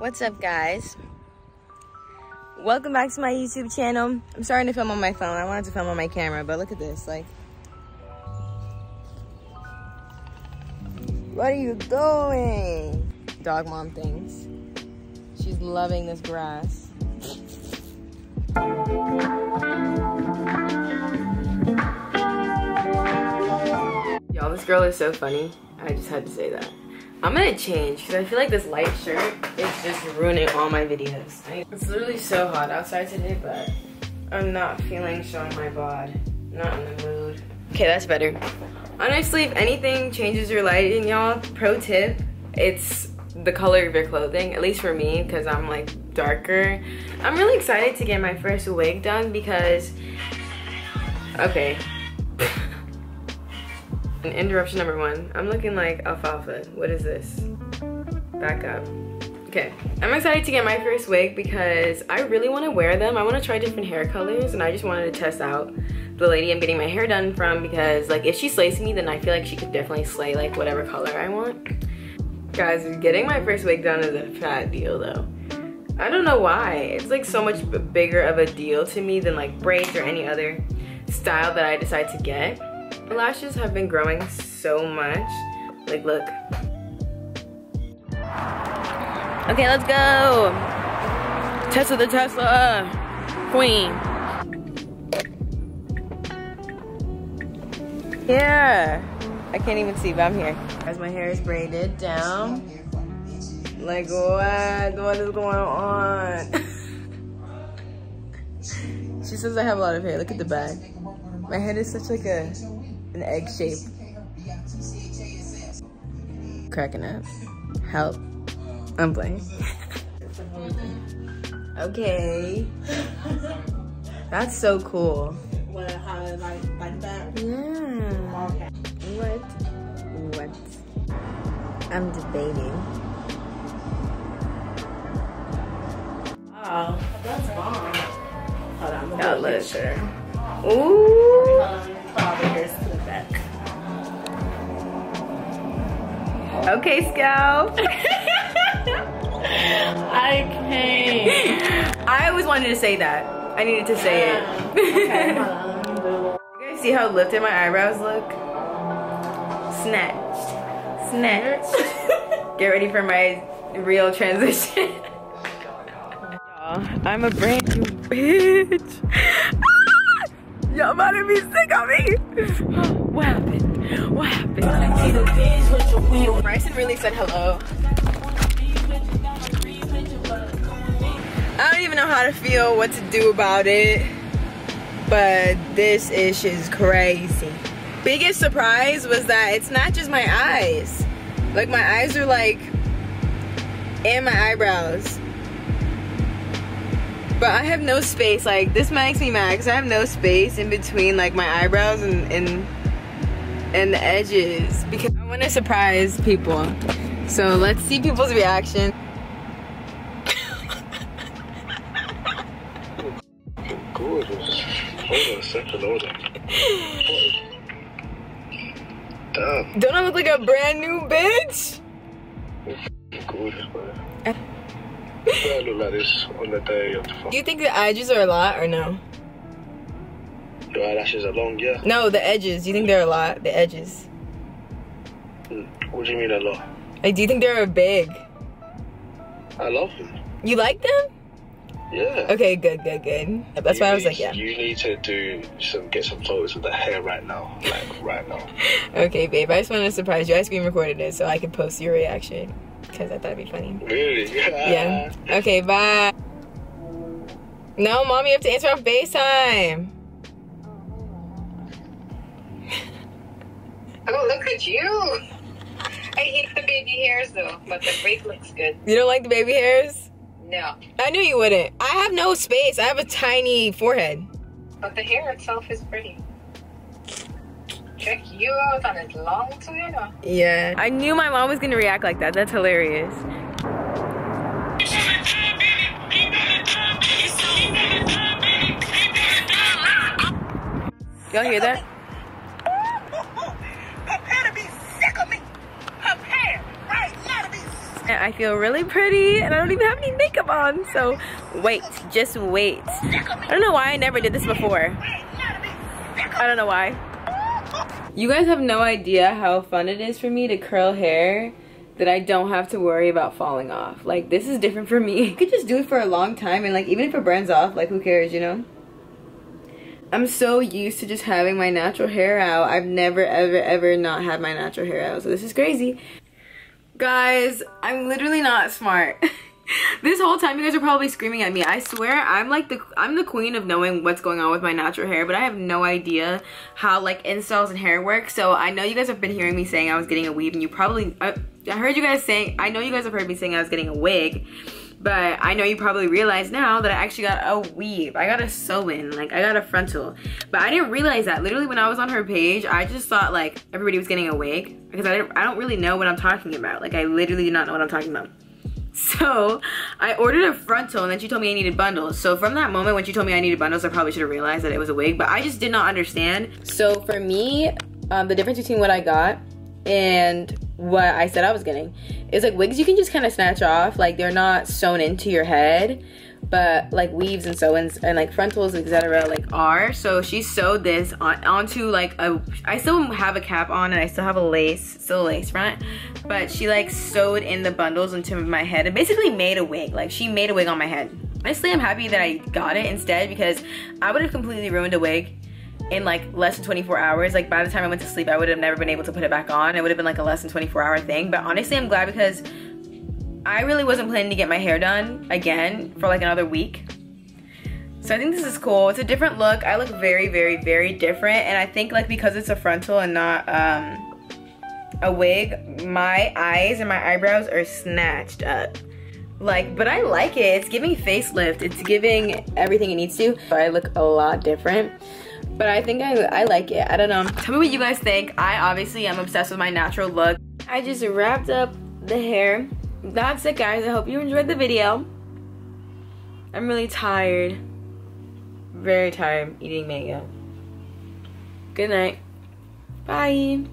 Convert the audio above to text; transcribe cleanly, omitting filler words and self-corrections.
What's up, guys? Welcome back to my YouTube channel. I'm starting to film on my phone. I wanted to film on my camera, but look at this. Like, what are you doing? Dog mom things. She's loving this grass. Y'all, this girl is so funny. I just had to say that. I'm gonna change because I feel like this light shirt is just ruining all my videos. It's literally so hot outside today, but I'm not feeling showing my bod. Not in the mood. Okay, that's better. Honestly, if anything changes your lighting, y'all, pro tip, it's the color of your clothing, at least for me, because I'm like darker. I'm really excited to get my first wig done because, okay. Interruption number one. I'm looking like alfalfa. What is this? Back up. Okay. I'm excited to get my first wig because I really want to wear them. I want to try different hair colors and I just wanted to test out the lady I'm getting my hair done from because like if she slays me then I feel like she could definitely slay like whatever color I want. Guys, getting my first wig done is a fat deal though. I don't know why. It's like so much bigger of a deal to me than like braids or any other style that I decide to get. My lashes have been growing so much. Like, look. Okay, let's go. Tesla the Tesla queen. Yeah. I can't even see, but I'm here. As my hair is braided down. Like, what is going on? She says I have a lot of hair. Look at the back. My head is such like an egg shape. Cracking up. Help. I'm playing. Okay. That's so cool. How it like that? Yeah. Okay. What? I'm debating. Oh, that's bomb. Hold on, That I'm looks sure. Ooh. To the back. Okay, Scout. I can't. I always wanted to say that. I needed to say it. Okay, hold on. Let me do it. You guys see how lifted my eyebrows look? Snatched. Get ready for my real transition. I'm a brand new bitch. Y'all about to be sick of me. What happened? What happened? Bryson really said hello. I don't even know how to feel, what to do about it. But this ish is crazy. Biggest surprise was that it's not just my eyes. Like my eyes are like, and my eyebrows. But I have no space. Like this makes me mad because I have no space in between like my eyebrows and the edges because I want to surprise people. So let's see people's reaction. Gorgeous. Hold on a second, hold on. Damn. Don't I look like a brand new bitch? Gorgeous, man. I look like this on the day of the Do you think the edges are a lot or no? Your eyelashes are long, yeah? No, the edges. Do you think they're a lot? The edges. What do you mean a lot? Like, do you think they're big? I love them. You like them? Yeah. Okay, good. That's why I was like, yeah. You need to get some photos of the hair right now. Like, right now. Okay, babe. I just wanted to surprise you. I screen recorded it so I could post your reaction. Because I thought it'd be funny. Really? Yeah. Okay, bye. No, Mom, you have to answer on FaceTime. Oh, look at you. I hate the baby hairs though, but the braid looks good. You don't like the baby hairs? No. I knew you wouldn't. I have no space. I have a tiny forehead. But the hair itself is pretty. Check you out and it's long too, you know. Yeah. I knew my mom was gonna react like that. That's hilarious. Y'all hear that? Prepare to be sick of me. Prepare right now to be sick I feel really pretty and I don't even have any makeup on, so wait, just wait. I don't know why I never did this before. I don't know why. You guys have no idea how fun it is for me to curl hair that I don't have to worry about falling off. Like, this is different for me. I could just do it for a long time and like even if it burns off, like who cares, you know? I'm so used to just having my natural hair out. I've never ever not had my natural hair out, so this is crazy. Guys, I'm literally not smart. This whole time you guys are probably screaming at me. I swear I'm the queen of knowing what's going on with my natural hair, but I have no idea how like installs and hair work. So I know you guys have been hearing me saying I was getting a weave, and you probably I heard you guys saying, I know you guys have heard me saying I was getting a wig, but I know you probably realize now that I actually got a weave. I got a sew-in, like I got a frontal. But I didn't realize that. Literally when I was on her page, I just thought like everybody was getting a wig because I don't really know what I'm talking about. Like I literally do not know what I'm talking about. So I ordered a frontal and then she told me I needed bundles. So from that moment when she told me I needed bundles, I probably should have realized that it was a wig, but I just did not understand. So for me, the difference between what I got and what I said I was getting is like wigs you can just kind of snatch off, like they're not sewn into your head, but like weaves and sew-ins and like frontals, etc. like are. So she sewed this onto like I still have a cap on and I still have a lace, still a lace front, but she like sewed in the bundles into my head and basically made a wig. Like she made a wig on my head. Honestly, I'm happy that I got it instead because I would have completely ruined a wig in like less than 24 hours. Like by the time I went to sleep, I would have never been able to put it back on. It would have been like a less than 24-hour thing. But honestly, I'm glad because I really wasn't planning to get my hair done again for like another week. So I think this is cool. It's a different look. I look very, very, very different. And I think like because it's a frontal and not a wig, my eyes and my eyebrows are snatched up. Like, but I like it. It's giving facelift. It's giving everything it needs to. I look a lot different. But I think I like it. I don't know. Tell me what you guys think. I obviously am obsessed with my natural look. I just wrapped up the hair. That's it, guys. I hope you enjoyed the video. I'm really tired. Very tired eating mango. Good night. Bye.